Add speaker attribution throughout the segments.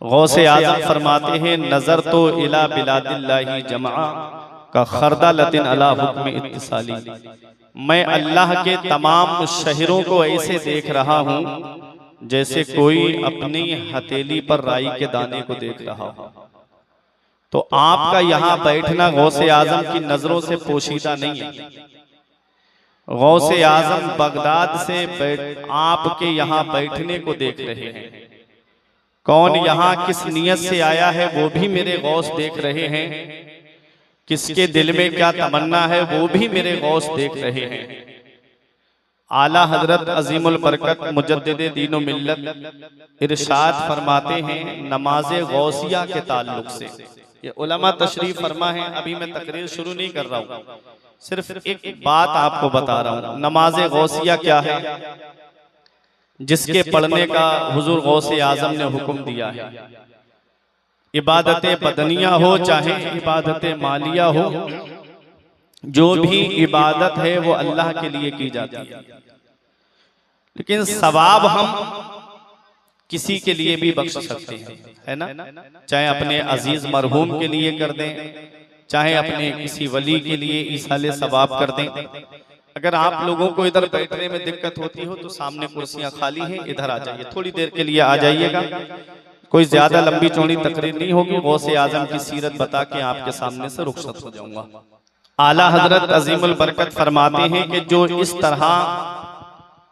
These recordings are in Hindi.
Speaker 1: गौसे आजम फरमाते हैं नजर तो इला बिलादिल्लाही जमा का खरदा लतिन अला हुक्म इत्तिसाली। मैं अल्लाह के तमाम शहरों को ऐसे देख रहा हूँ जैसे कोई अपनी हथेली पर राई के दाने को देख रहा हो। तो आपका यहाँ बैठना गौसे आजम की नजरों से पोशीदा नहीं है। गौसे आजम बगदाद से आपके यहाँ बैठने को देख रहे हैं। कौन यहाँ किस नियत से आया है वो भी मेरे गौस देख रहे हैं। किसके दिल में क्या तमन्ना है वो भी मेरे गौस देख रहे हैं। आला हजरत अजीमुल बरकत मुजद्दिदे दीनो मिल्लत इरशाद फरमाते हैं नमाज गौसिया के ताल्लुक से। ये उलमा तशरीफ फरमा है। अभी मैं तकरीर शुरू नहीं कर रहा हूँ, सिर्फ एक बात आपको बता रहा हूँ। नमाज गौसिया क्या है, जिसके पढ़ने का हुजूर गौसे आजम ने हुक्म दिया है। इबादत बदनिया हो चाहे इबादत मालिया हो, जो भी इबादत है वो अल्लाह के लिए की जाती है। लेकिन सवाब हम किसी के लिए भी बख्श सकते हैं, है ना। चाहे अपने अजीज मरहूम के लिए कर दें, चाहे अपने किसी वली के लिए ईसाले सवाब कर दें। अगर आप लोगों को इधर बैठने में दिक्कत होती हो तो सामने कुर्सियां खाली हैं, इधर आ जाइए, थोड़ी देर के लिए आ जाइएगा। कोई ज्यादा लंबी चौड़ी तकरीर नहीं होगी। गौसे आजम की सीरत बता के आपके सामने से रुखसत हो जाऊंगा। आला हजरत अजीमुल बरकत फरमाते हैं कि जो इस तरह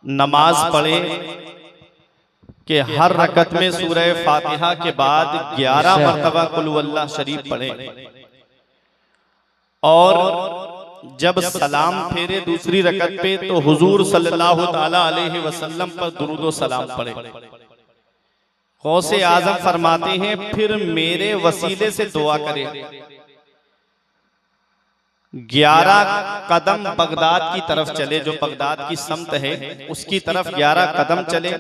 Speaker 1: नमाज पढ़े कि हर रकत में सूरह फातिहा के बाद 11 मरतबा कुल हुवल्लाह शरीफ पढ़े और जब सलाम फेरे दूसरी रकत पे तो हुजूर सल्लल्लाहु ताला अलैहि वसल्लम पर दुरूद व सलाम पढ़े। गौसे आजम फरमाते हैं फिर मेरे वसीले से दुआ करे। 11 कदम बगदाद की तरफ चले, जो बगदाद की समत है उसकी तरफ 11 कदम चले।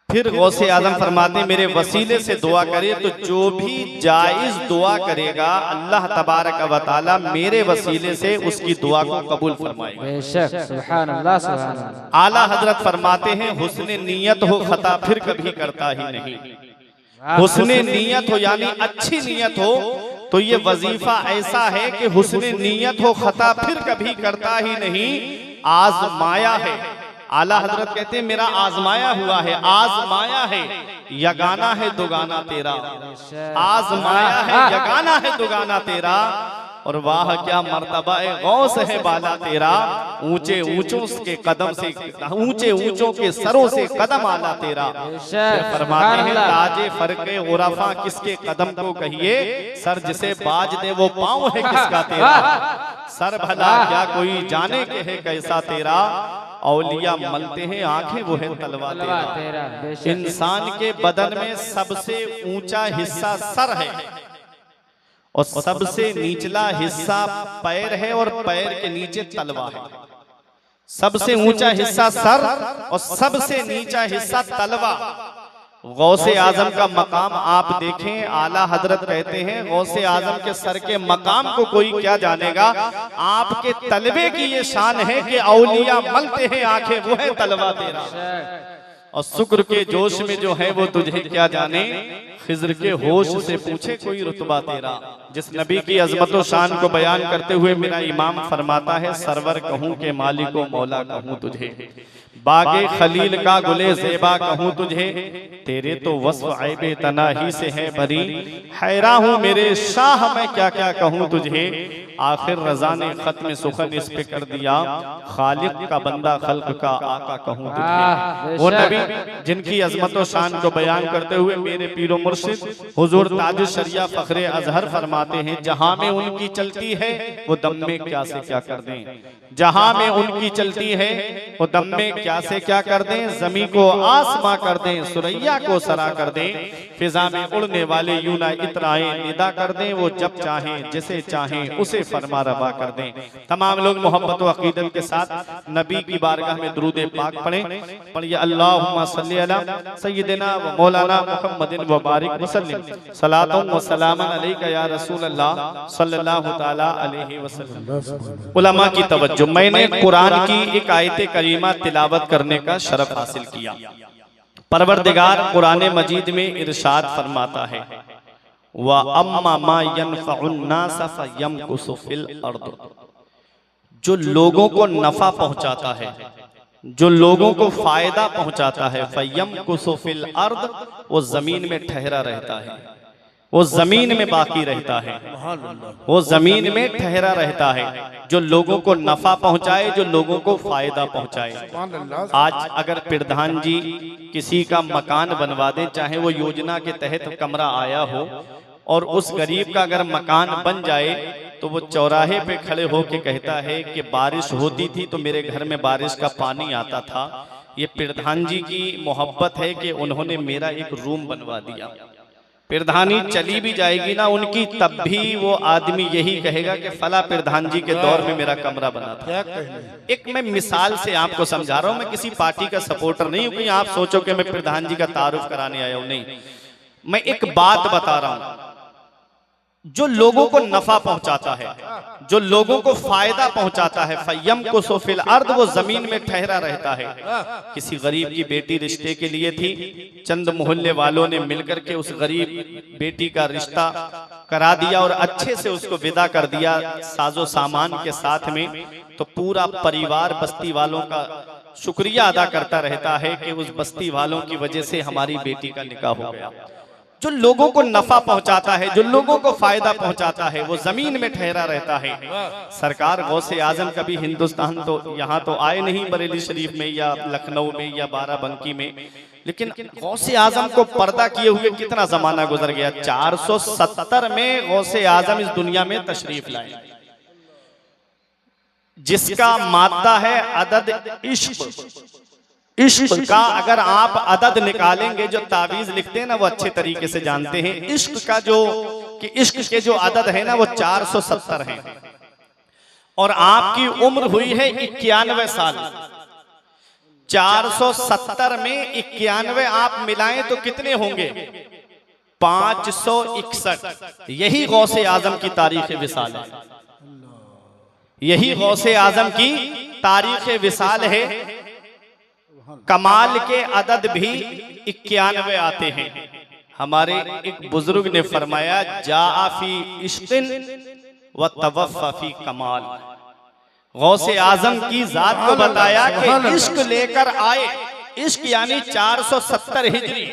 Speaker 1: फिर गौसे आजम फरमाते मेरे वसीले से दुआ करे तो जो भी जायज दुआ करेगा अल्लाह तबारक व तआला मेरे वसीले से उसकी दुआ को कबूल फरमाएगा। बेशक, सुभान अल्लाह, सुभान अल्लाह। आला हजरत फरमाते हैं हुस्ने नीयत हो खता फिर कभी करता ही नहीं। हुस्ने नीयत हो यानी अच्छी नीयत हो तो ये वजीफा ऐसा है कि हुस्ने नीयत हो खता फिर कभी करता ही नहीं। आजमाया है, आला हजरत कहते हैं मेरा आजमाया हुआ है, आजमाया है यगाना है दुगाना तेरा, आजमाया है यगाना है दुगाना तेरा। और वाह क्या मर्तबा गौस है बाला तेरा, ऊंचे ऊंचों के कदम से ऊंचे ऊंचों के सरों से कदम आला तेरा। फरमाते हैं ताजे फरके गुरफा किसके कदम को कहिए, सर जिसे बाज दे वो पाँव है किसका तेरा। सर भला क्या कोई जाने के है कैसा तेरा, औलिया मलते हैं आंखें वो है तलवा तेरा। इंसान के बदन में सबसे ऊंचा हिस्सा सर है और सबसे निचला हिस्सा पैर है और पैर के नीचे तलवा है। सबसे ऊंचा हिस्सा सर और सबसे नीचा हिस्सा तलवा। गौसे आजम का मकाम आप देखें, आला हजरत कहते हैं गौसे आजम के सर के मकाम को कोई क्या जानेगा। आपके तलवे की ये शान है कि औलिया मलते हैं आंखें वो है तलवा तेरा। और शुक्र के जोश में जो है वो तुझे क्या जाने, खिज्र के होश से पूछे कोई रुतबा तेरा। जिस नबी की अजमत व शान को बयान करते हुए मेरा इमाम फरमाता है सरवर कहूँ के मालिको मौला कहूँ तुझे, बागे खलील का गुले ज़ेबा कहूँ तुझे, तेरे तो वस्फ ऐबे तनाही से है भरी, हैरा हूँ मेरे शाह मैं क्या क्या कहूँ तुझे। आखिर रजा ने खत्म सुखन इस पे कर दिया, खालिक का बंदा खल्क का आका कहूँ तुझे। वो नबी जिनकी अजमत व शान को बयान करते हुए मेरे पीरो मुर्शिद हुजूर ताज शरिया फखरे अजहर फरमाते हैं जहां में उनकी चलती है वो दम में क्या से क्या कर दें, जहां में उनकी चलती है वो दम में क्या से क्या कर दें। जमी को आसमां कर दें, सुरैया को सरा कर दें, फिजा में उड़ने वाले यूना इतराए निदा कर दें। वो जब चाहें जिसे चाहें उसे फरमा रवा कर दें। तमाम लोग मोहब्बत व अकीदत के साथ नबी की बारगाह में दुरूद पाक पढ़ें। पढ़िए अल्लाहुम्मा सल्ली अला सय्यिदिना व मौलाना मुहम्मदिन व बारिक वसल्लिम सलातुन व सलामन अलैका या रसूल अल्लाह सल्लल्लाहु तआला अलैहि वसल्लम। उलमा की तवज्जो, मैंने कुरान की एक आयत करीमा तिलावत करने का शरफ हासिल किया। परवरदिगार कुरान मजीद में इरशाद फरमाता है, व अम्मा मा यनफ़उन नास फयमकुसु फिल अर्द, जो लोगों को नफा पहुंचाता है, जो लोगों को फायदा पहुंचाता है, फयमकुसु फिल अर्द, वो जमीन में ठहरा रहता है, वो जमीन में बाकी रहता है, वो जमीन में ठहरा रहता है। जो लोगों को नफा पहुंचाए, जो लोगों को फायदा पहुंचाए। आज अगर प्रधान जी किसी का मकान बनवा दे, चाहे वो योजना के तहत कमरा आया हो, और उस गरीब का अगर मकान बन जाए तो वो चौराहे पे खड़े होके कहता है कि बारिश होती थी तो मेरे घर में बारिश का पानी आता था। ये प्रधान जी की मोहब्बत है कि उन्होंने मेरा एक रूम बनवा दिया। प्रधानी चली भी जाएगी ना उनकी, तब भी वो आदमी यही कहेगा कि फला प्रधान जी के दौर में मेरा कमरा बना था। एक मैं मिसाल से आपको समझा रहा हूँ, मैं किसी पार्टी का सपोर्टर नहीं हूँ कि आप सोचो कि मैं प्रधान जी का तारुफ कराने आया हूँ, नहीं। मैं एक बात बता रहा हूँ, जो लोगों को नफा पहुंचाता है, जो लोगों को फायदा पहुंचाता है, फयमकुसु फिल अर्द, वो जमीन में ठहरा रहता है। किसी गरीब की बेटी रिश्ते के लिए थी, चंद मोहल्ले वालों ने मिलकर के उस गरीब बेटी का रिश्ता करा दिया और अच्छे से उसको विदा कर दिया साजो सामान के साथ में। तो पूरा परिवार बस्ती वालों का शुक्रिया अदा करता रहता है कि उस बस्ती वालों की वजह से हमारी बेटी का निकाह हो गया। जो लोगों को नफा पहुंचाता है, जो लोगों को फायदा पहुंचाता है, वो जमीन में ठहरा रहता है। सरकार गौसे आजम कभी हिंदुस्तान तो यहाँ तो आए नहीं, बरेली शरीफ में या लखनऊ में या बाराबंकी में, लेकिन गौसे आजम को पर्दा किए हुए कितना जमाना गुजर गया। 470 में गौसे आजम इस दुनिया में तशरीफ लाए, जिसका मादा है अदद इश्क। इश्क का अगर आप अदद निकालेंगे, जो तावीज लिखते हैं ना वो अच्छे तरीके से जानते हैं, इश्क का कि इश्क के जो अदद है ना वो 470 है, और आपकी उम्र हुई है 91 साल। 470 में 91 आप मिलाएं तो कितने होंगे? 561। यही गौसे आजम की तारीख विसाल है, यही गौसे आजम की तारीख विसाल है। कमाल के अदद भी 91 आते हैं। हमारे एक बुजुर्ग ने फरमाया, जाफी इश्किन व तवफ़्फ़ा फी कमाल। गौसे आजम की जात को बताया कि इश्क लेकर आए, इश्क यानी 470 हिजरी,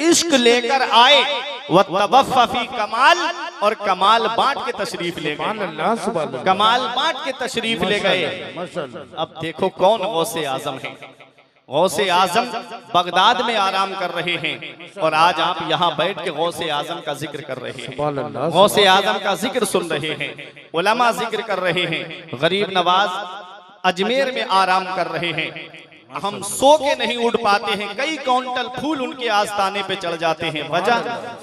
Speaker 1: इश्क लेकर आए, व तवफ़्फ़ा फी कमाल, और कमाल बांट के तशरीफ ले गए, कमाल बांट के तशरीफ ले गए। अब देखो कौन गौसे आजम है। गौसे आजम बगदाद में आराम कर रहे हैं, और आज आप यहाँ बैठ के गौसे आजम का जिक्र कर रहे हैं, गौसे आजम का जिक्र सुन रहे हैं, उलमा जिक्र कर रहे हैं। गरीब नवाज अजमेर में आराम कर रहे हैं, हम सो के नहीं उड़ पाते हैं, कई क्विंटल फूल उनके आस्ताने पे चढ़ जाते हैं। वजह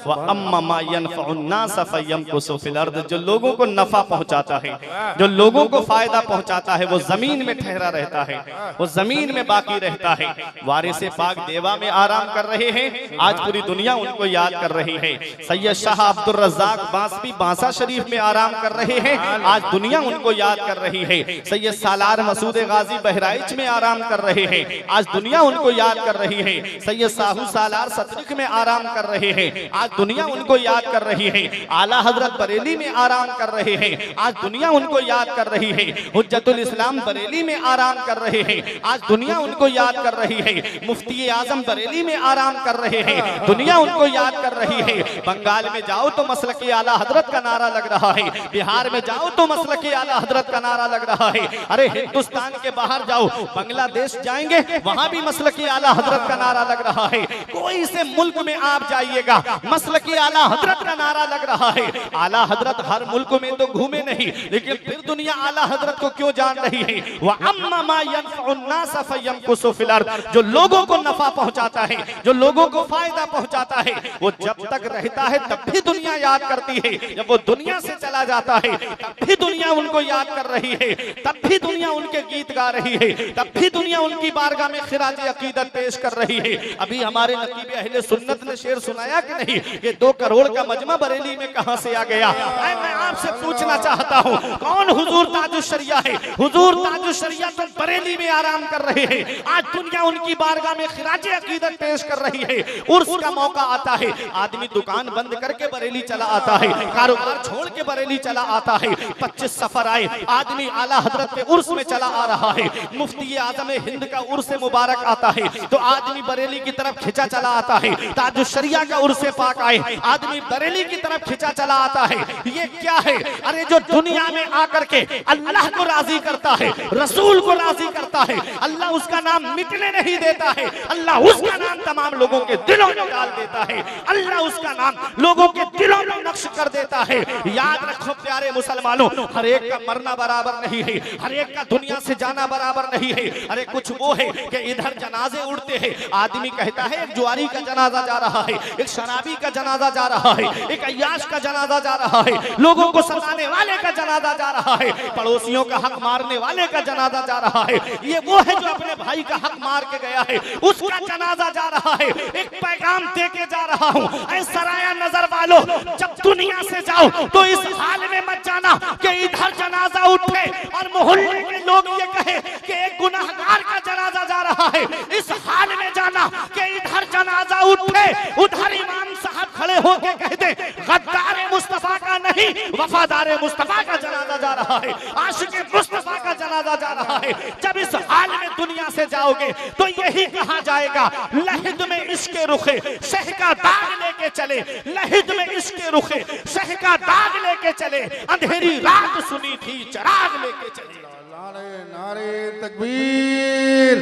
Speaker 1: व अम्मा मा यनफ़उन नास फयमकुसु फिल अर्द, जो लोगों को नफा पहुंचाता है, जो लोगों को फायदा पहुंचाता है, वो जमीन में ठहरा रहता है, वो जमीन में बाकी रहता है। वारिसे पाक देवा में आराम कर रहे हैं, आज पूरी दुनिया उनको याद कर रही है। सैयद शाह अब्दुल रज़्ज़ाक़ बासवी बांसा शरीफ में आराम कर रहे हैं, आज दुनिया उनको याद कर रही है। सैयद सालार मसूद गाजी बहराइच में आराम कर रहे हैं, आज दुनिया उनको याद कर रही है। सैयद साहू सालार सतरिक में आराम कर रहे हैं, आज दुनिया उनको याद कर रही है। आला हजरत बरेली में आराम कर रहे हैं, आज दुनिया उनको याद कर रही है। हुज्जतुल इस्लाम बरेली में आराम कर रहे हैं, आज दुनिया उनको याद कर रही है। मुफ्ती आजम बरेली में आराम कर रहे हैं, दुनिया उनको याद कर रही है। बंगाल में जाओ तो मसलक आला हजरत का नारा लग रहा है, बिहार में जाओ तो मसलक आला हजरत का नारा लग रहा है। अरे हिंदुस्तान के बाहर जाओ, बांग्लादेश जाएंगे, वहां भी मसलकी आला हजरत का नारा लग रहा है। कोई से मुल्क में आप जाइएगा, मसलकी आला हजरत का नारा लग रहा है। आला हजरत हर मुल्क में तो घूमे नहीं, लेकिन फिर दुनिया आला हजरत को क्यों जान रही है। वह अम्मा मा यनफ़उन नास फयमकुसु फिल अर्द, जो लोगों को नफा पहुंचाता है, जो लोगों को फायदा पहुंचाता है, वो जब तक रहता है तब भी दुनिया याद करती है, जब वो दुनिया से चला जाता है तब भी दुनिया उनको याद कर रही है, तब भी दुनिया उनके गीत गा रही है, तब भी दुनिया उनकी बारगाह में खिराज अकीदत पेश कर रही है। अभी हमारे नकीब अहले सुन्नत ने शेर सुनाया कि नहीं, ये 2 करोड़ का मजमा बरेली में कहां से आ गया। मैं आपसे पूछना चाहता हूं, कौन हुजूर ताजुश शरिया है? हुजूर ताजुश शरिया तो बरेली में आराम कर रहे हैं। आज दुनिया उनकी बारगाह में खिराज अकीदत पेश कर रही है। उर्स का मौका आता है, आदमी दुकान बंद करके बरेली चला आता है, कारोबार छोड़ के बरेली चला आता है। 25 सफर आए, आदमी आला हजरत के उर्स में चला आ रहा है। मुफ्ती आजम हिंद का उर्स मुबारक आता है तो आदमी बरेली की तरफ खिंचा चला आता है। ताजुश शरिया का उर्स पाक आए, आदमी बरेली की तरफ खिंचा चला आता है। ये क्या है? अरे जो दुनिया में आकर के अल्लाह को राजी करता है, रसूल को राजी करता है, अल्लाह उसका नाम मिटने नहीं देता है। अल्लाह उसका नाम तमाम लोगों के दिलों में डाल देता है। अल्लाह उसका नाम लोगों के दिलों में नक्श कर देता है। याद रखो प्यारे मुसलमानों, हर एक का मरना बराबर नहीं है, हर एक का दुनिया से जाना बराबर नहीं है। अरे कुछ वो है कि इधर जनाजे उड़ते हैं, आदमी कहता है एक जुआरी का जनाजा जा रहा है, एक शराबी का जनाजा जा रहा है, एक अय्याश का जनाजा जा रहा है, लोगों को सताने वाले का जनाजा जा रहा है, पड़ोसियों का हक मारने वाले का जनाजा जा रहा है। ये वो है जो अपने भाई का हक मार के गया है, उसका जनाजा जा रहा है। एक पैगाम दे के जा रहा हूं, ऐ सराया नजर वालों, जब दुनिया से जाओ तो इस हाल में मत जाना कि इधर जनाजा उठे और मोहल्ले के लोग ये कहे कि एक गुनाहगार का जनाजा जा रहा है। इस हाल में जाना कि इधर जनाजा उठे, उधर इमाम साहब खड़े होकर कहते गद्दार मुस्तफा का नहीं, वफादार मुस्तफा का जनाजा जा रहा है, आशिक मुस्तफा का जनाजा जा रहा है। जब इस हाल में दुनिया से जाओगे तो यही कहा जाएगा, लहिद में इश्क रुखे शह का दाग लेके चले, लहिद में इश्क रुखे शह का दाग लेके चले, अंधेरी रात सुनी थी चराग लेके चले।
Speaker 2: नारे नारे तकबीर,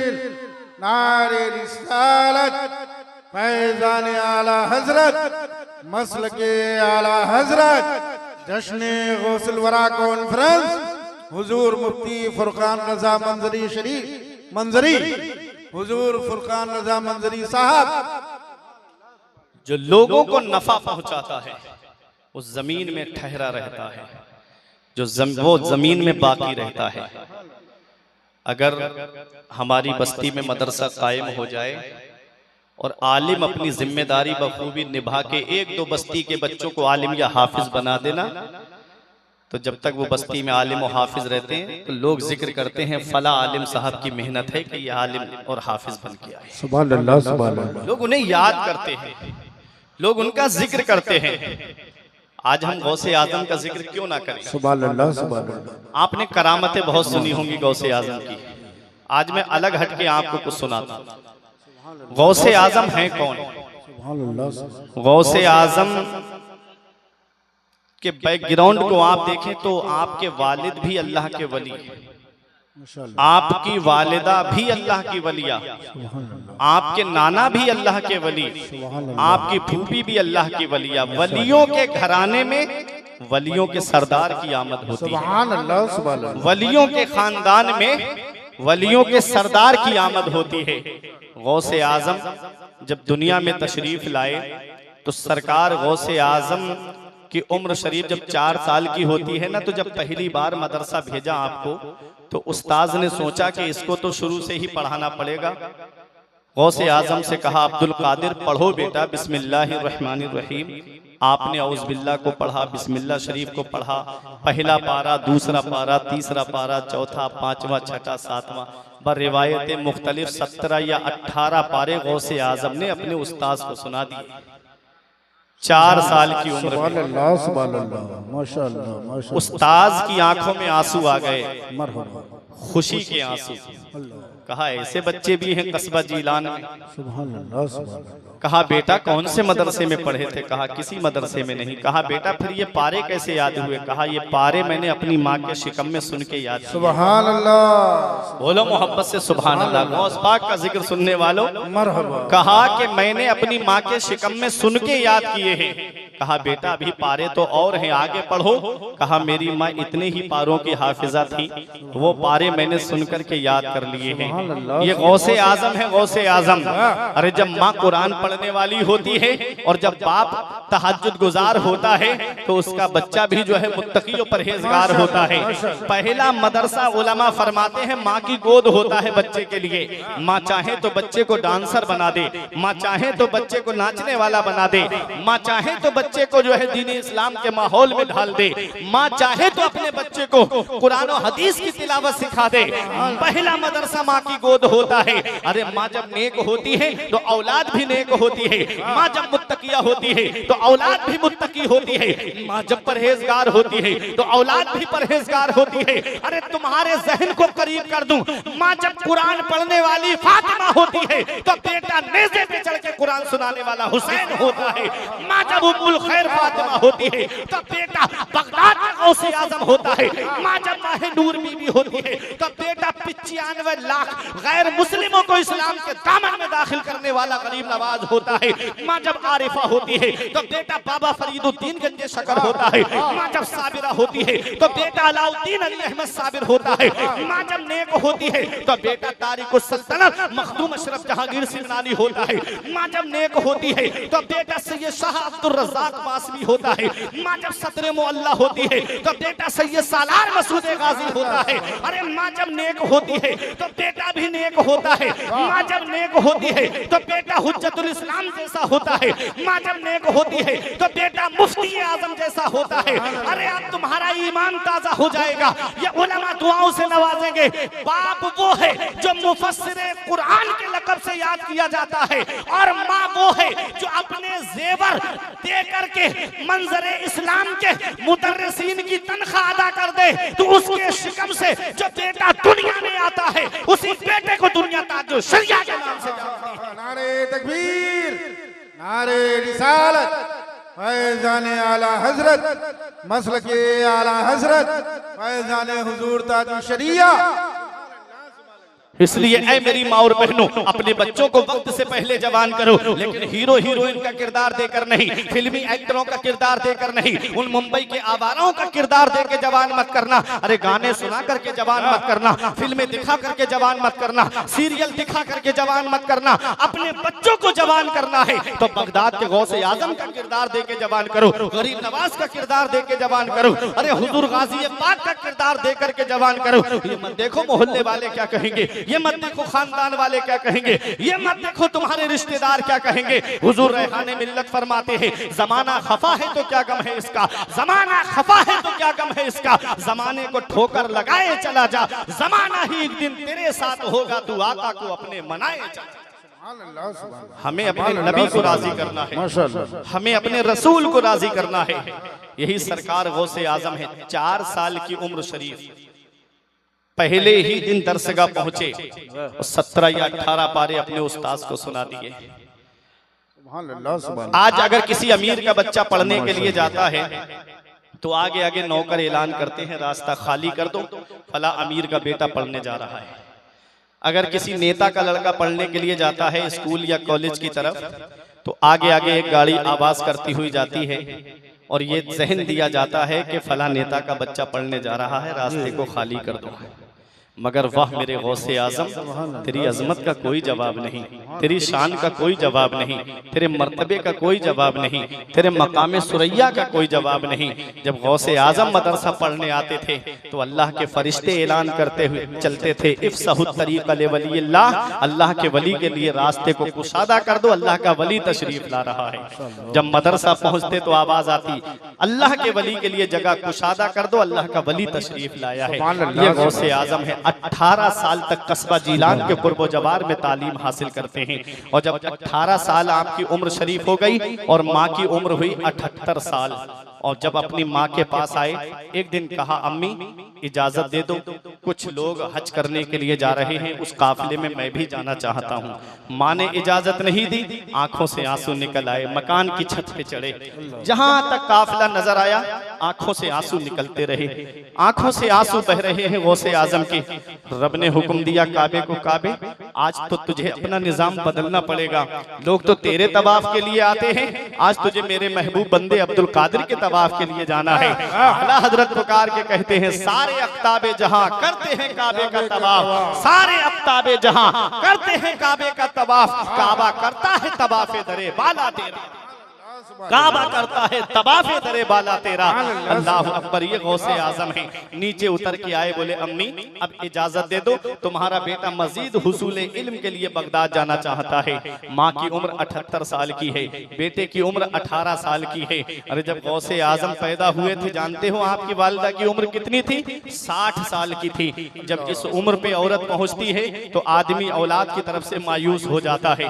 Speaker 2: नारे रिसालत, फैज़ान आला हजरत, मसलके आला हजरत, जश्न गौसुल वरा कॉन्फ्रेंस, हुजूर मुफ्ती फुरकान रजा मंजरी शरीफ मंजरी, हुजूर फुरकान रजा मंजरी साहब।
Speaker 1: जो लोगों को नफा पहुंचाता है उस जमीन में ठहरा रहता है, वो जमीन में बाकी रहता है। अगर हमारी बस्ती में मदरसा कायम हो जाए और आलिम अपनी जिम्मेदारी बखूबी निभा के 1-2 बस्ती के बच्चों को आलिम या हाफिज बना देना, तो जब तक वो बस्ती में आलिम और हाफिज रहते हैं तो लोग जिक्र करते हैं फला आलिम साहब की मेहनत है कि ये आलिम और हाफिज बन के आए।
Speaker 2: सुभान अल्लाह, सुभान अल्लाह।
Speaker 1: लोग उन्हें याद करते हैं, लोग उनका जिक्र करते हैं। आज हम गौसे आजम का जिक्र क्यों ना करें?
Speaker 2: सुभान अल्लाह, सुभान अल्लाह।
Speaker 1: आपने करामतें बहुत सुनी होंगी गौसे आजम की, आज मैं अलग हट के आपको कुछ सुनाता। गौसे आजम हैं कौन?
Speaker 2: सुभान अल्लाह।
Speaker 1: गौसे आजम के बैकग्राउंड को आप देखें तो आपके वालिद भी अल्लाह के वली, आपकी वालिदा भी अल्लाह की वलिया, आपके नाना भी अल्लाह के वली, आपकी फूफी भी अल्लाह की वलिया। वलियों के घराने में वलियों के सरदार की आमद होती है।
Speaker 2: सुभान अल्लाह, सुभान अल्लाह।
Speaker 1: वलियों के खानदान में वलियों के सरदार की आमद होती है। गौसे आजम जब दुनिया में तशरीफ लाए तो सरकार गौसे आजम की उम्र शरीफ जब 4 साल की होती है ना, तो जब पहली बार मदरसा भेजा आपको तो उस्ताद ने सोचा कि इसको तो शुरू से ही पढ़ाना पड़ेगा। गौसे आजम से कहा अब्दुल कादिर पढ़ो बेटा बिस्मिल्लाहिर्रहमानिर्रहीम। आपने औज़ बिल्लाह को पढ़ा, बिस्मिल्लाह शरीफ को पढ़ा, पहला पारा, दूसरा पारा, तीसरा पारा, चौथा, पांचवा, छठा, सातवां, बर रिवायतें मुख्तलिफ 17 या 18 पारे गौसे आजम ने अपने उस्ताद को सुना दिए 4 साल की उम्र में।
Speaker 2: अल्लाह, सुभान अल्लाह, माशाअल्लाह, माशाअल्लाह।
Speaker 1: उस्ताद की आंखों में आंसू आ गए,
Speaker 2: मरहबा,
Speaker 1: खुशी के आंसू। कहा ऐसे बच्चे भी हैं कस्बा जीलान में।
Speaker 2: सुभान अल्लाह, सुभान अल्लाह।
Speaker 1: कहा बेटा कौन से मदरसे में पढ़े थे? कहा किसी मदरसे में नहीं। कहा बेटा फिर ये पारे कैसे याद हुए? कहा ये पारे मैंने अपनी माँ के शिकम में सुन के याद किए।
Speaker 2: सुभान अल्लाह,
Speaker 1: बोलो मोहब्बत से सुभान अल्लाह। गौस पाक का जिक्र सुनने वालों,
Speaker 2: मरहबा।
Speaker 1: कहा कि मैंने अपनी माँ के शिकम में सुन के याद किए हैं। कहा बेटा अभी पारे तो और हैं, आगे पढ़ो। कहा मेरी माँ इतने ही पारों की हाफिजा थी, वो पारे मैंने सुन कर के याद कर लिए हैं। ये गौसे आजम है, गौसे आजम। अरे जब माँ कुरान पढ़ने वाली होती है और जब बाप तहज्जुद गुजार होता है तो उसका बच्चा भी जो है मुत्तकी और परहेजगार होता है। पहला मदरसा उलमा फरमाते हैं माँ की गोद होता है बच्चे के लिए। माँ चाहे तो बच्चे को डांसर बना दे, माँ चाहे तो बच्चे को नाचने वाला बना दे, माँ चाहे तो बच्चे को जो है दीन इस्लाम के माहौल में ढाल दे, माँ चाहे तो अपने बच्चे को कुरान और हदीस की तिलावत सिखा दे। पहला मदरसा माँ की गोद होता है। अरे माँ जब नेक होती है तो औलाद भी नेक होती है। माँ जब मुत्तकिया होती है तो औलाद भी मुत्तकी होती है। माँ जब परहेजगार होती है तो औलाद भी परहेजगार होती है। अरे तुम्हारे जहन को करीब कर दूं, माँ जब कुरान पढ़ने वाली फातिमा होती है तो बेटा नेज़े पे चढ़ के कुरान सुनाने वाला हुसैन होता है। माँ जब उम्मुल खैर फातिमा होती है तो बेटा बगदाद का गौसे आजम होता है। माँ जब माहे नूर बीबी होती है तो बेटा 95 लाख गैर मुस्लिमों को इस्लाम के दामन में दाखिल करने वाला गरीब नवाज होता है। माँ जब आरिफा होती है तो बेटा बाबा फरीदुद्दीन गंजे शकर होता है। माँ जब साबिरा होती है तो बेटा अलाउद्दीन अली अहमद साबिर होता है। माँ जब नेक होती है तो बेटा तारिकुस सल्तनत मखदूम अशरफ जहांगीर सिंगनानी होता है। माँ जब नेक होती है तो बेटा सैयद शाह अब्दुल रज़्ज़ाक बासमी होता है। माँ जब सदर मुअल्ला होती है तो बेटा सैयद सालार मसूद गाजी होता है। अरे माँ जब नेक होती है तो बेटा भी नेक होता है। माँ जब नेक होती है तो बेटा हुज्जतुल इस्लाम जैसा होता है। माँ जब नेक होती है तो बेटा मुफ्ती आजम जैसा होता है। अरे अब तुम्हारा ईमान ताजा हो जाएगा। ये उलमा दुआओं से नवाजेंगे। बाप वो है जो मुफस्सिरे कुरान के लक़ब से याद किया जाता है और माँ वो है जो अपने जेवर दे करके मंजरे इस्लाम के मुदर्रिसीन की तनख्वाह अदा कर दे तो उसके शिकम से जो बेटा दुनिया में आता है उसी बेटे को दुनिया ताज शरिया के नाम से जानती है।
Speaker 2: नारे तकबीर, नारे रिसालत, फैज़ाने आला हजरत, मसलके आला हजरत, फैज़ाने हुजूर ताज शरिया।
Speaker 1: इसलिए ऐ मेरी माँ और बहनों, अपने बच्चों को वक्त से पहले जवान करो, लेकिन हीरो हीरोइन का किरदार देकर नहीं, फिल्मी एक्टरों का किरदार देकर नहीं, उन मुंबई के आवाराओं का किरदार देकर जवान मत करना। अरे गाने सुना करके जवान मत करना, फिल्में दिखा करके जवान मत करना, सीरियल दिखा करके जवान मत करना। अपने बच्चों को जवान करना है तो बगदाद के गौसे आजम का किरदार देके जवान करो, गरीब नवाज का किरदार देके जवान करो, अरे हुजूर गाजी पाक का किरदार दे करके जवान करो। ये मत देखो मोहल्ले वाले क्या कहेंगे, ये मत देखो खानदान वाले क्या कहेंगे, ये मत देखो तुम्हारे रिश्तेदार क्या कहेंगे। हुजूर रेहाने मिल्लत फरमाते हैं जमाना खफा है तो क्या गम है इसका, जमाना खफा है तो क्या गम है इसका, जमाने को ठोकर लगाए चला जा, जमाना ही एक दिन तेरे साथ होगा, तू आका को अपने मनाए चला। हमें अपने नबी को राजी करना है, हमें अपने रसूल को राजी करना है। यही सरकार गौसे आजम है। 4 साल की उम्र शरीफ, पहले ही दिन दरसगाह पहुंचे और 17 या 18 पारे अपने उस्ताद को सुना दिए। आज अगर किसी अमीर का बच्चा पढ़ने के लिए जाता है तो आगे आगे नौकर ऐलान करते हैं रास्ता खाली कर दो, फला अमीर का बेटा पढ़ने जा रहा है। अगर किसी नेता का लड़का पढ़ने के लिए जाता है स्कूल या कॉलेज की तरफ तो आगे आगे एक गाड़ी आवाज करती हुई जाती है और ये जहन दिया जाता है कि फला नेता का बच्चा पढ़ने जा रहा है, रास्ते को खाली कर दो। मगर वाह मेरे गौसे आजम, तेरी अजमत का कोई जवाब नहीं, तेरी शान का कोई जवाब नहीं, तेरे मर्तबे का कोई जवाब नहीं, तेरे मकाम सुरैया का कोई जवाब नहीं। जब गौसे आजम मदरसा पढ़ने आते थे तो अल्लाह के फरिश्ते ऐलान करते हुए चलते थे, इफ्सहुत तरीक़ ले वलील्लाह, अल्लाह के वली के लिए रास्ते को कुशादा कर दो, अल्लाह का वली तशरीफ ला रहा है। जब मदरसा पहुंचते तो आवाज आती, अल्लाह के वली के लिए जगह कुशादा कर दो, अल्लाह का वली तशरीफ लाया है। ये गौसे आजम है। 18 साल तक कस्बा जीलान के कुर्बो जवार में तालीम हासिल करते हैं और जब 18 साल आपकी उम्र शरीफ हो गई और माँ की उम्र हुई 78 साल और जब अपनी माँ के पास आए, एक दिन कहा अम्मी इजाजत दे दो, कुछ लोग हज करने के लिए जा रहे हैं, उस काफिले में मैं भी जाना चाहता हूँ। माँ ने इजाजत नहीं दी, आंखों से आंसू निकल आए, मकान की छत पे चढ़े, जहां तक काफिला नजर आया आंखों से आंसू निकलते रहे, आंखों से आंसू बह रहे हैं गौसे आजम के। रब ने हुक्म दिया काबे को, काबे आज तो तुझे अपना निजाम बदलना पड़ेगा। लोग तो तेरे तवाफ के लिए आते हैं, आज तुझे मेरे महबूब बंदे अब्दुल कादिर के तवाफ के लिए जाना है। आला हजरत पुकार के कहते हैं सारे अख्ताबे जहां करते हैं काबे का तवाफ, सारे अख्ताबे जहां करते हैं काबे का तवाफ। काबा करता है तवाफे दरे बाला तेरा, काबा करता है तवाफे दरे बाला तेरा। अल्लाह अकबर। ये गौसे आजम है। नीचे उतर के आए, बोले अम्मी अब इजाजत दे दो, तुम्हारा बेटा मजीद हुसूल इल्म के लिए बगदाद जाना चाहता है। माँ की उम्र 78 साल की है, बेटे की उम्र 18 साल की है। अरे जब गौसे आजम पैदा हुए थे, जानते हो आपकी वालिदा की उम्र कितनी थी? 60 साल की थी। जब इस उम्र पे औरत पहुंचती है तो आदमी औलाद की तरफ से मायूस हो जाता है।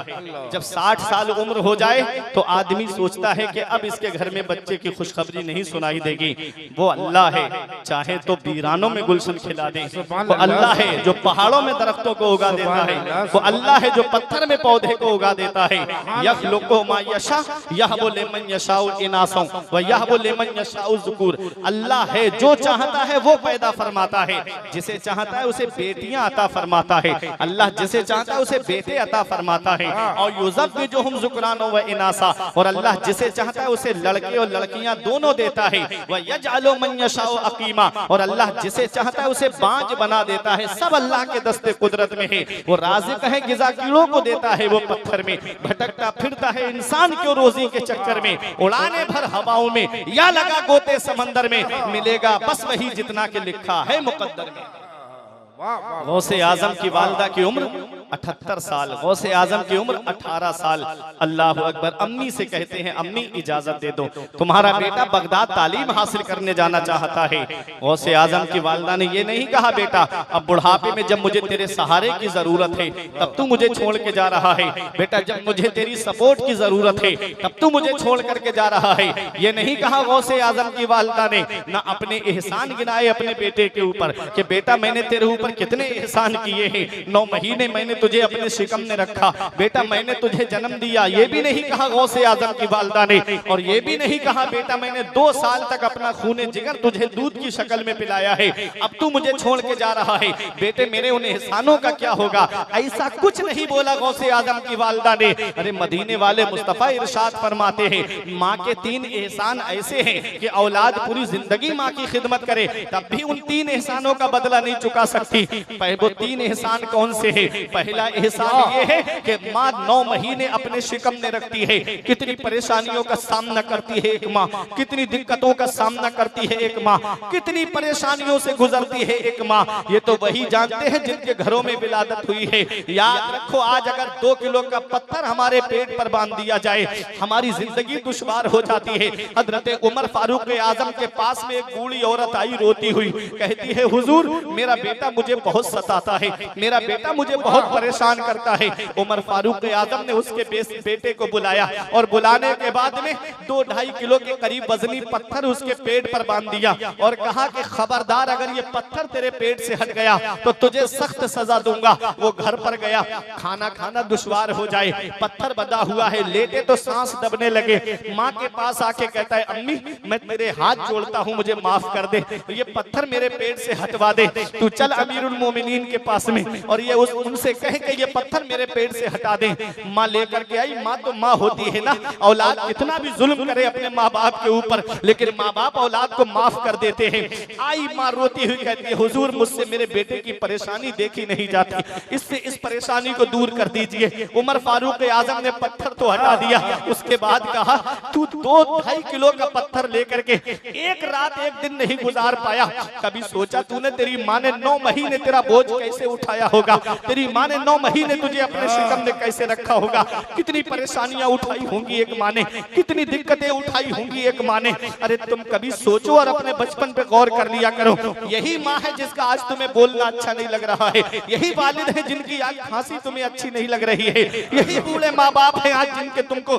Speaker 1: जब 60 साल उम्र हो जाए तो आदमी सोचता है कि अब इसके घर में बच्चे की खुशखबरी नहीं सुनाई देगी। वो अल्लाह है, चाहे तो वीरानों में गुलशन खिला दे। वो अल्लाह है जो पहाड़ों में दरख्तों को उगा देता है। वो अल्लाह है जो पत्थर में पौधे को उगा देता है। यखलुकु मा यशा यहबु लिमन यशाउ इनासा व यहबु लिमन यशाउ ज़ुकूर। अल्लाह है जो चाहता है वो पैदा फरमाता है, जिसे चाहता है उसे बेटियां अता फरमाता है। अल्लाह जिसे चाहता है उसे बेटे अता फरमाता है। और युज़व्विजुहुम ज़ुकरान व इनासा, और अल्लाह जिसे चाहता है उसे लड़के और लड़कियां दोनों देता है। वह यजअलु मन यशाउ अकीमा, और अल्लाह जिसे चाहता है उसे बांझ बना देता है। सब अल्लाह के दस्ते कुदरत में है। वो राज़िक है, गिज़ा कीड़ों को देता है। वो पत्थर में भटकता फिरता है, इंसान क्यों रोजी के चक्कर में उड़ाने भर हवाओं में, या लगा गोते समंदर में, मिलेगा बस वही जितना के लिखा है मुकद्दर में। गौसे आजम की वालिदा की उम्र 78 साल, गौसे आजम की उम्र 18 साल। अल्लाह अकबर। अम्मी से कहते हैं अम्मी इजाजत दे दो, तुम्हारा बेटा बगदाद तालीम हासिल करने जाना चाहता है। गौसे आजम की वालिदा ने ये नहीं कहा बेटा अब बुढ़ापे में जब मुझे तेरे सहारे की जरूरत है तब तू मुझे छोड़ के जा रहा है। बेटा जब मुझे तेरी सपोर्ट की जरूरत है तब तू मुझे छोड़ करके जा रहा है। ये नहीं कहा गौसे आजम की वालिदा ने, ना अपने एहसान गिनाए अपने बेटे के ऊपर कि बेटा मैंने तेरे ऊपर कितने एहसान किए हैं, 9 महीने मैंने तुझे अपने शिकम में रखा, बेटा मैंने तुझे जन्म दिया। ये भी नहीं कहा गौसे आजम की वालिदा ने, और ये भी नहीं कहा बेटा मैंने 2 साल तक अपना खूने जिगर तुझे दूध की शक्ल में पिलाया है, अब तू मुझे छोड़ के जा रहा है, बेटे मेरे उन एहसानों का क्या होगा। ऐसा कुछ नहीं बोला गौसे आजम की वालिदा ने। अरे मदीने वाले मुस्तफा इरशाद फरमाते हैं माँ के 3 एहसान ऐसे हैं कि औलाद पूरी जिंदगी माँ की खिदमत करे तब भी उन 3 एहसानों का बदला नहीं चुका सकती। वो 3 एहसान कौन से हैं? पहला एहसान ये है कि माँ 9 महीने अपने शिकम में रखती है। कितनी परेशानियों का सामना करती है एक माँ, कितनी दिक्कतों का सामना करती है एक माँ, कितनी परेशानियों से गुजरती है एक माँ। ये तो वही जानते हैं जिनके घरों में विलादत हुई है। याद रखो आज अगर 2 किलो का पत्थर हमारे पेट पर बांध दिया जाए हमारी जिंदगी दुश्वार हो जाती है। हजरत उमर फारूक आजम के पास में एक बूढ़ी औरत आई रोती हुई, कहती है हुजूर मेरा बेटा मुझे बहुत सताता है, मेरा बेटा मुझे बहुत परेशान करता है। उमर फारूक आजम ने उसके बेटे को बुलाया और बुलाने के बाद में 2-2.5 किलो के करीब वजनी पत्थर उसके पेट पर बांध दिया और कहा कि खबरदार अगर ये पत्थर तेरे पेट से हट गया तो तुझे सख्त सजा दूंगा। वो घर पर गया, खाना खाना दुश्वार हो जाए, पत्थर बंधा हुआ है, लेटे तो सांस दबने लगे। माँ के पास आके कहता है अम्मी मैं तेरे हाथ जोड़ता हूँ मुझे माफ कर दे, ये पत्थर मेरे पेट से हटवा दे, तू चल अमीरुल मोमिनीन के पास में और ये उनसे कह के ये पत्थर मेरे पेट से हटा दें। माँ लेकर के आई। माँ तो माँ होती है ना, औलाद कितना भी जुल्म करे अपने माँ बाप के ऊपर लेकिन माँ बाप औलाद को माफ कर देते हैं। आई माँ रोती हुई कहती है हुजूर मुझसे मेरे बेटे की परेशानी देखी नहीं जाती, इससे इस परेशानी को दूर कर दीजिए। उमर फारूक आजम ने पत्थर तो हटा दिया, उसके बाद कहा तू 2-2.5 किलो का पत्थर लेकर के एक रात एक दिन नहीं गुजार पाया, कभी सोचा तूने तेरी माँ ने 9 महीने तेरा बोझ कैसे उठाया होगा, तेरी माँ ने 9 महीने तुझे अपने शिकम में कैसे रखा होगा, कितनी परेशानियां उठाई होंगी एक माँ ने, कितनी दिक्कतें उठाई होंगी एक माँ ने। अरे तुम कभी सोचो और अपने बचपन पे गौर कर लिया करो। यही माँ है जिसका आज तुम्हें बोलना अच्छा नहीं लग रहा है, यही वालिद है जिनकी आज हंसी तुम्हें अच्छी नहीं लग रही है, यही बूढ़े माँ बाप है आज जिनके तुमको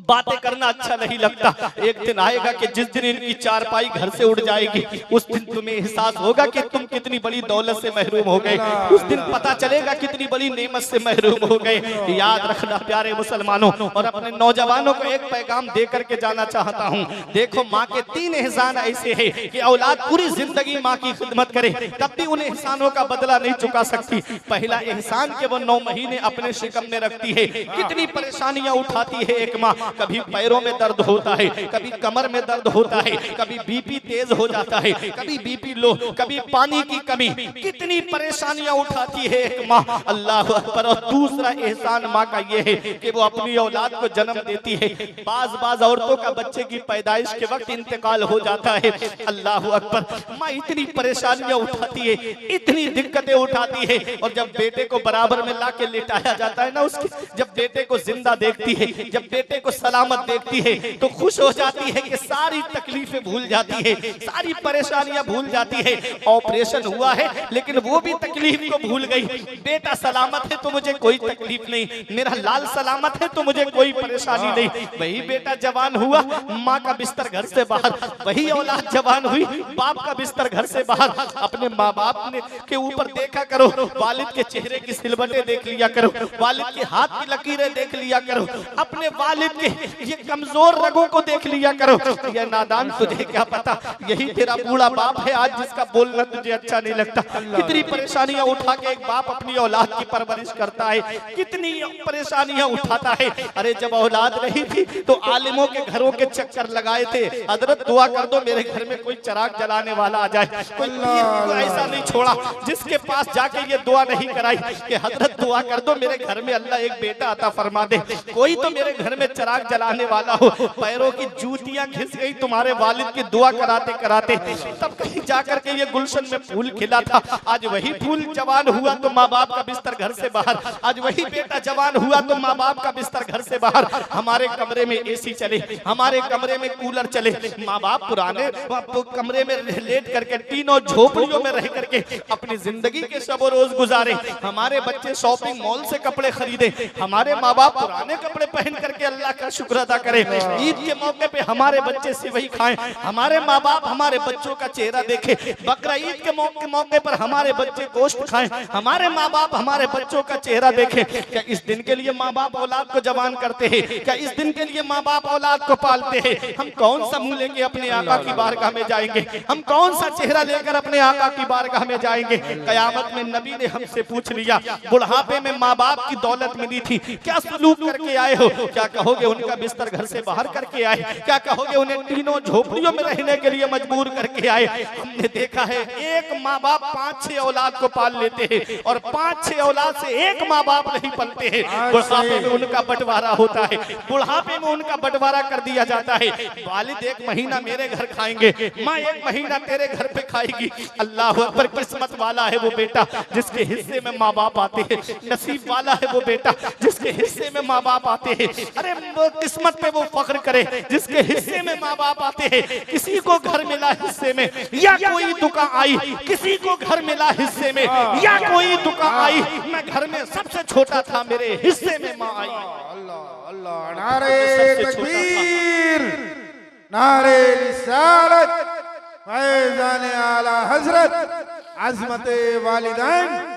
Speaker 1: बातें करना अच्छा नहीं लगता। एक दिन आएगा कि जिस दिन इनकी चारपाई घर से उड़ जाएगी, उस दिन तुम्हें एहसास होगा कि तुम कितनी बड़ी दौलत से महरूम हो गए। उस दिन पता चलेगा कितनी बड़ी नेमत से महरूम हो गए। याद रखना प्यारे मुसलमानों, और अपने नौजवानों को एक पैगाम दे करके जाना चाहता हूँ। देखो, माँ के 3 एहसान ऐसे है कि औलाद पूरी जिंदगी माँ की खिदमत करे तब भी उन एहसानों का बदला नहीं चुका सकती। पहला एहसान के वो 9 महीने अपने शिकम में रखती है। कितनी परेशानियां उठाती है एक माँ। कभी पैरों में दर्द होता है, कभी कमर में दर्द होता है, कभी बीपी तेज हो जाता है, कभी बीपी लो, कभी पानी की कमी। कितनी परेशानियां उठाती है एक माँ। अल्लाह अकबर। और दूसरा एहसान माँ का ये है कि वो अपनी औलाद को जन्म देती है। बाज औरतों का बच्चे की पैदाइश के वक्त इंतकाल हो जाता है। अल्लाह अकबर। माँ इतनी परेशानियां उठाती है, इतनी दिक्कतें उठाती है। और जब बेटे को बराबर में ला के लेटाया जाता है ना, उसके जब बेटे को जिंदा देखती है, जब बेटे को सलामत देखती है, तो खुश हो जाती है कि सारी तकलीफें भूल जाती है, सारी परेशानियां भूल जाती है। ऑपरेशन हुआ है लेकिन वो भी तकलीफ को भूल गई। बेटा सलामत है तो मुझे कोई तकलीफ नहीं, मेरा लाल सलामत है तो मुझे कोई परेशानी नहीं। वही बेटा जवान हुआ, माँ का बिस्तर घर से बाहर। वही औलाद जवान हुई, बाप का बिस्तर घर से बाहर। अपने माँ बाप ने के ऊपर देखा करो, वालिद के चेहरे की सिलवटें देख लिया करो, वालिद के हाथ की लकीरें देख लिया करो, अपने वालिद के ये कमजोर रगों को देख लिया करो। ये नादान, तुझे क्या पता यही तेरा बूढ़ा बाप है आज जिसका बोलना तुझे अच्छा नहीं लगता। कितनी परेशानियां उठा के एक बाप अपनी औलाद की परवरिश करता है, कितनी परेशानियां उठाता है। अरे जब औलाद नहीं थी तो आलिमों के घरों के चक्कर लगाए थे। हजरत दुआ कर दो मेरे घर में कोई चिराग जलाने वाला आ जाए। कोई पीर को ऐसा नहीं छोड़ा जिसके पास जाके ये दुआ नहीं कराई कि हजरत दुआ कर दो मेरे घर में अल्लाह एक बेटा अता फरमा दे। कोई तो मेरे घर में चिराग जलाने वाला हो। पैरों की जूतियां घिस गई तुम्हारे वालिद की दुआ कराते कराते। तब कहीं जाकर के ये गुलशन में फूल खिला था। आज वही फूल जवान हुआ तो माँ बाप का बिस्तर घर से बाहर। आज वही बेटा जवान हुआ तो माँ बाप का बिस्तर घर से बाहर। हमारे कमरे में एसी चले, हमारे कमरे में कूलर चले, माँ बाप पुराने कमरे में लेट करके तीनों झोपड़ियों में रह करके अपनी जिंदगी के शबो रोज गुजारे। हमारे बच्चे शॉपिंग मॉल से कपड़े खरीदे, हमारे माँ बाप पुराने कपड़े पहन करके अल्लाह का शुक्र अदा करें। ईद के मौके पे हमारे बच्चे सेवई खाएं, हमारे माँ बाप हमारे बच्चों का चेहरा देखे। बकरा ईद के मौके पर हमारे बच्चे गोश्त खाएं, हमारे माँ बाप हमारे बच्चों का चेहरा देखे। क्या इस दिन के लिए माँ बाप औलाद को जवान करते हैं? क्या इस दिन के लिए माँ बाप औलाद को पालते हैं? हम कौन सा मुंह लेंगे अपने आका की बारगाह में जाएंगे? हम कौन सा चेहरा लेकर अपने आका की बारगाह में जाएंगे? कयामत में नबी ने हमसे पूछ लिया, बुढ़ापे में माँ बाप की दौलत मिली थी, क्या सलूक करके आए हो? क्या कहोगे उनका बिस्तर घर से बाहर करके आए? क्या कहोगे उन्हें तीनों झोपड़ियों में रहने के लिए मजबूर करके आए? हमने देखा है एक माँ बाप 5-6 औलाद को पाल लेते हैं और 5-6 औलाद से एक माँ बाप नहीं पलते हैं। बुढ़ापे में उनका बंटवारा होता है, बुढ़ापे में उनका बंटवारा कर दिया जाता है। वालिद 1 महीना मेरे घर खाएंगे, माँ 1 महीना तेरे घर पे खाएगी। अल्लाह अकबर। किस्मत वाला है वो बेटा जिसके हिस्से में माँ बाप आते हैं, नसीब वाला है वो बेटा जिसके हिस्से में माँ बाप आते हैं। अरे किस्मत पे वो फख्र करे जिसके हिस्से में माँ बाप आते हैं। किसी को घर मिला हिस्से में या कोई दुका आई, किसी को घर मिला हिस्से में या कोई दुका आई। मैं घर में सबसे छोटा था, मेरे हिस्से में माँ आई।
Speaker 2: अल्लाह अल्लाह। नारे तकबीर, नारे रिसालत, फैज़ान आला हजरत, अज़मत वालिदैन।